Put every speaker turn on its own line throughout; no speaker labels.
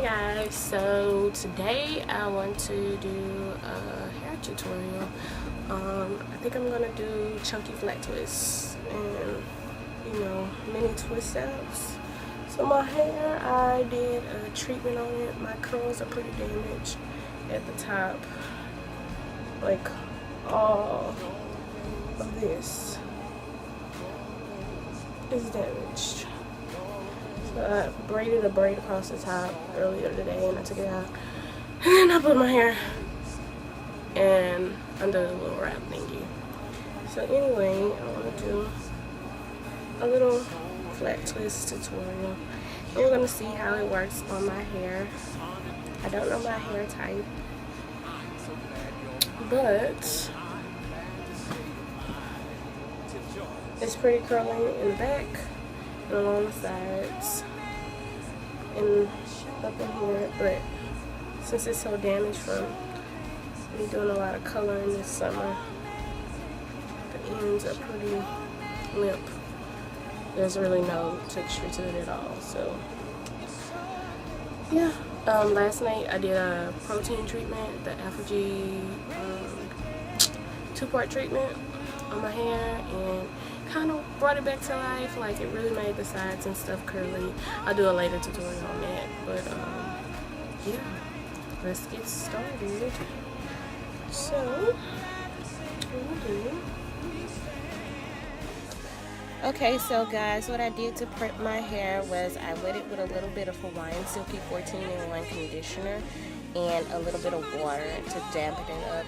guys, so today I want to do a hair tutorial. I think I'm gonna do chunky flat twists and mini twist outs. So my hair, I did a treatment on it. My curls are pretty damaged at the top, like all of this is damaged. I braided a braid across the top earlier today and I took it out. And then I put my hair and under the little wrap thingy. So anyway, I want to do a little flat twist tutorial. And we're going to see how it works on my hair. I don't know my hair type, but it's pretty curly in the back and along the sides and up in here, but since it's so damaged from me doing a lot of coloring this summer, the ends are pretty limp. There's really no texture to it at all. So yeah, last night I did a protein treatment, the Alpha-G 2-part treatment on my hair, and kind of brought it back to life. Like, it really made the sides and stuff curly. I'll do a later tutorial on that, but yeah, let's get started. So okay, so guys, what I did to prep my hair was I wet it with a little bit of Hawaiian Silky 14-in-1 conditioner and a little bit of water to dampen it up.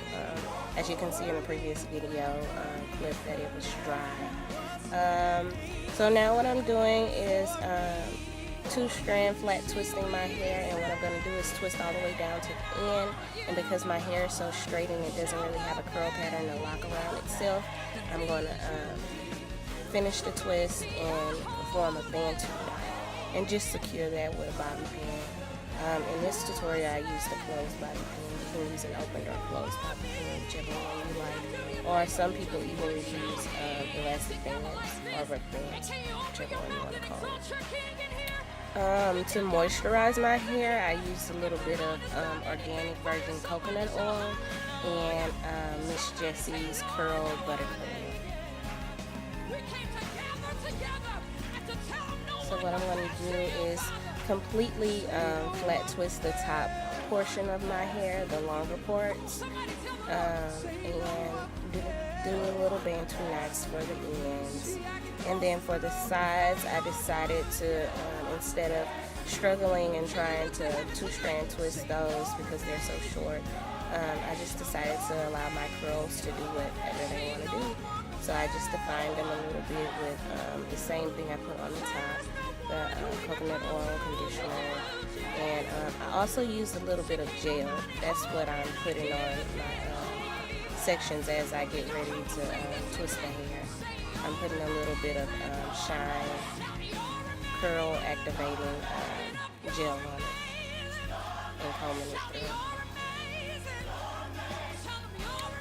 As you can see in the previous video clip, that it was dry. So now what I'm doing is 2-strand flat twisting my hair, and what I'm going to do is twist all the way down to the end. And because my hair is so straight and it doesn't really have a curl pattern to lock around itself, I'm going to finish the twist and perform a bantu knot and just secure that with a bobby pin. In this tutorial I used a closed bobby pin. You can use an opened or closed bobby pin, whichever one you like. Or some people even use elastic bands or rubber bands, whichever one you want to call it. To moisturize my hair, I used a little bit of organic virgin coconut oil and Miss Jessie's Curl Buttercream. So what I'm going to do is completely flat twist the top portion of my hair, the longer parts, and do a little bantu knots for the ends. And then for the sides, I decided to, instead of struggling and trying to 2-strand twist those because they're so short, I just decided to allow my curls to do whatever they want to do. So I just defined them a little bit with the same thing I put on the top, the coconut oil conditioner, and I also used a little bit of gel. That's what I'm putting on my sections as I get ready to twist the hair. I'm putting a little bit of Shine Curl Activating gel on it and combing it through.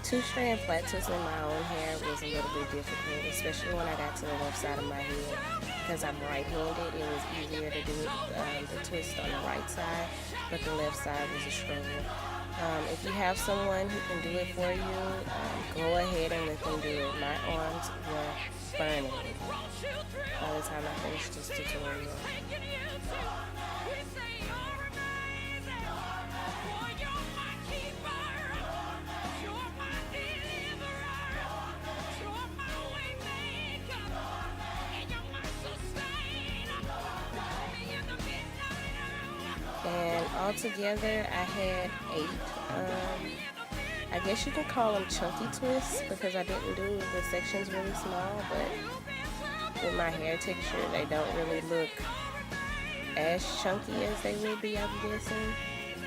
2-strand flat twisting my own hair was a little bit difficult, especially when I got to the left side of my head. Because I'm right-handed, it was easier to do the twist on the right side, but the left side was a struggle. If you have someone who can do it for you, go ahead and let them do it. My arms were burning by the time I finished this tutorial. And altogether I had 8, I guess you can call them chunky twists because I didn't do the sections really small, but with my hair texture they don't really look as chunky as they would be, I'm guessing.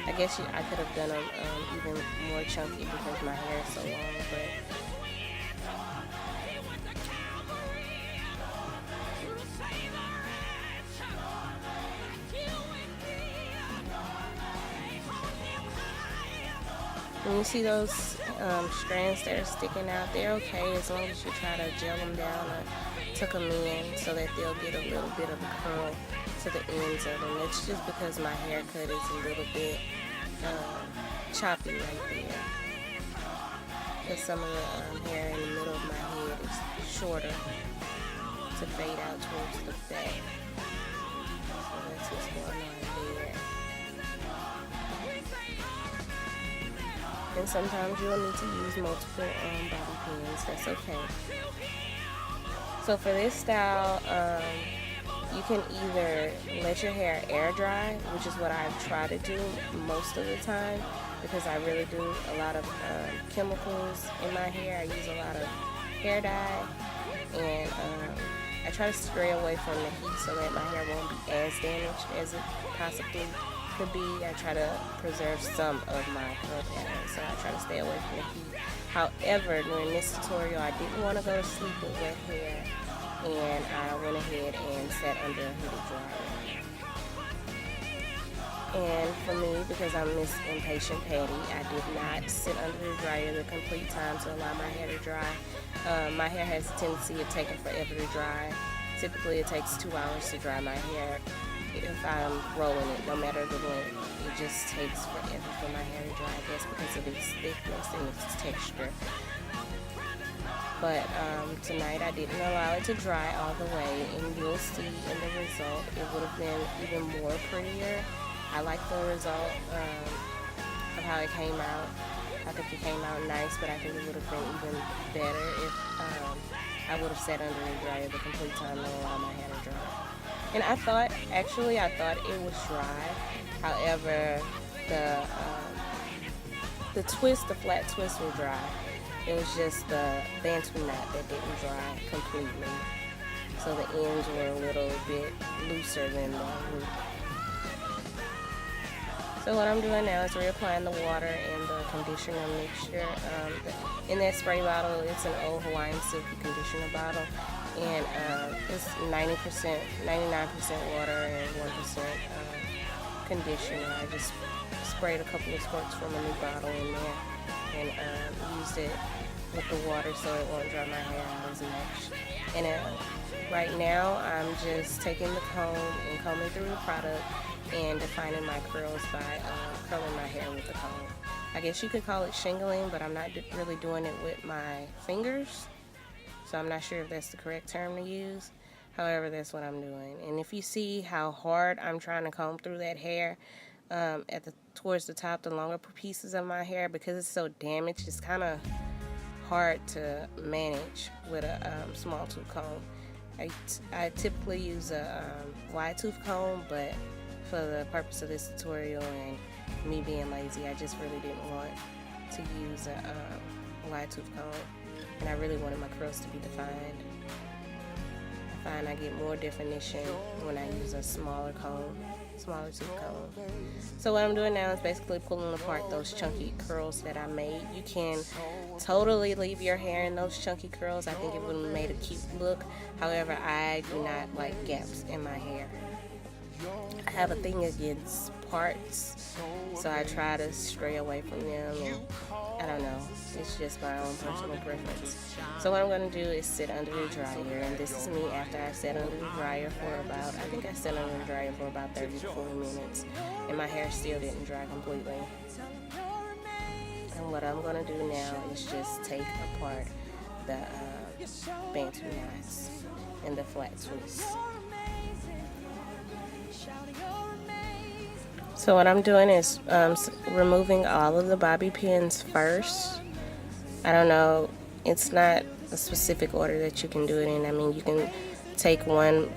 I guess I could have done them even more chunky because my hair is so long, but when you see those strands that are sticking out, they're okay as long as you try to gel them down or tuck them in so that they'll get a little bit of curl to the ends of them. It's just because my haircut is a little bit choppy right there. Because some of the hair in the middle of my head is shorter to fade out towards the back. So that's what's going on there. And sometimes you'll need to use multiple bobby pins. That's okay. So for this style, you can either let your hair air dry, which is what I try to do most of the time, because I really do a lot of chemicals in my hair. I use a lot of hair dye, and I try to stray away from the heat so that my hair won't be as damaged as it possibly could be. I try to preserve some of my curl pattern, so I try to stay away from the heat. However, during this tutorial, I didn't want to go to sleep with wet hair, and I went ahead and sat under a heated dryer. And for me, because I'm Miss Impatient Patty, I did not sit under the dryer the complete time to allow my hair to dry. My hair has a tendency of taking forever to dry. Typically, it takes 2 hours to dry my hair if I'm rolling it, no matter the length. It just takes forever for my hair to dry, I guess, because of its thickness and its texture. But tonight I didn't allow it to dry all the way, and you'll see in the result it would have been even more prettier. I like the result of how it came out. I think it came out nice, but I think it would have been even better if I would have sat under the dryer the complete time and allowed my hair to dry. And I thought it was dry. However, the flat twist was dry. It was just the bantu knot that didn't dry completely. So the ends were a little bit looser than the root. So what I'm doing now is reapplying the water and the conditioner mixture. In that spray bottle, it's an old Hawaiian Silky conditioner bottle. And it's 99% water and 1% conditioner. I just sprayed a couple of squirts from a new bottle in there and used it with the water so it won't dry my hair out as much. And right now I'm just taking the comb and combing through the product and defining my curls by curling my hair with the comb. I guess you could call it shingling, but I'm not really doing it with my fingers, so I'm not sure if that's the correct term to use. However, that's what I'm doing. And if you see how hard I'm trying to comb through that hair, towards the top, the longer pieces of my hair, because it's so damaged, it's kind of hard to manage with a small tooth comb. I typically use a wide tooth comb, but for the purpose of this tutorial and me being lazy, I just really didn't want to use a wide tooth comb, and I really wanted my curls to be defined. I find I get more definition when I use a smaller tooth comb. So what I'm doing now is basically pulling apart those chunky curls that I made. You can totally leave your hair in those chunky curls. I think it would have made a cute look. However, I do not like gaps in my hair. I have a thing against parts, so I try to stray away from them, and I don't know, it's just my own personal preference. So what I'm going to do is sit under the dryer, and this is me after I sat under the dryer for about, I think I sat under the dryer for about 30 to 40 minutes, and my hair still didn't dry completely. And what I'm going to do now is just take apart the bantu knots and the flat twists. So what I'm doing is removing all of the bobby pins first. I don't know, it's not a specific order that you can do it in. I mean, you can take one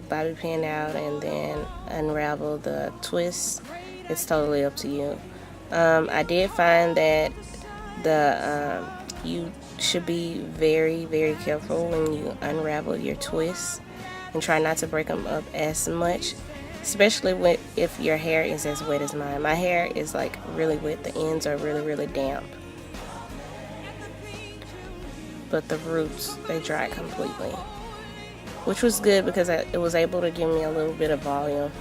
bobby pin out and then unravel the twist. It's totally up to you. I did find that you should be very, very careful when you unravel your twists and try not to break them up as much. Especially if your hair is as wet as mine. My hair is like really wet. The ends are really, really damp. But the roots, they dry completely. Which was good because it was able to give me a little bit of volume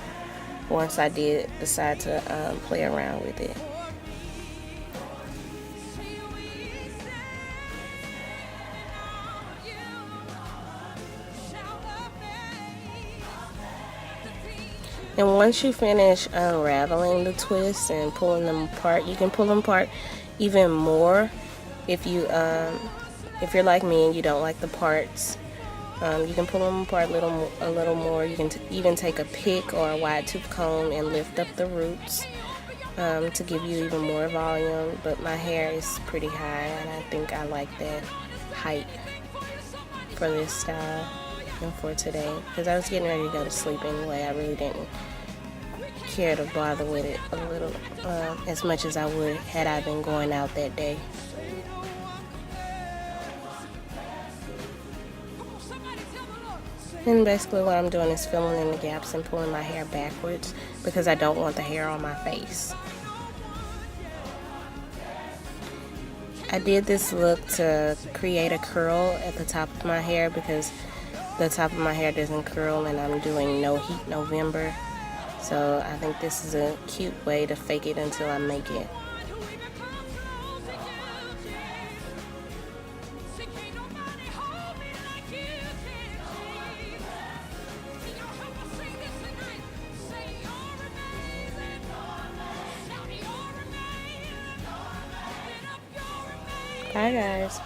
once I did decide to play around with it. And once you finish unraveling the twists and pulling them apart, you can pull them apart even more if you're like me and you don't like the parts. You can pull them apart a little more. You can even take a pick or a wide tooth comb and lift up the roots to give you even more volume. But my hair is pretty high, and I think I like that height for this style and for today, because I was getting ready to go to sleep anyway. I really didn't care to bother with it a little as much as I would had I been going out that day. And basically what I'm doing is filling in the gaps and pulling my hair backwards because I don't want the hair on my face. I did this look to create a curl at the top of my hair because the top of my hair doesn't curl and I'm doing No Heat November. So I think this is a cute way to fake it until I make it. Bye guys.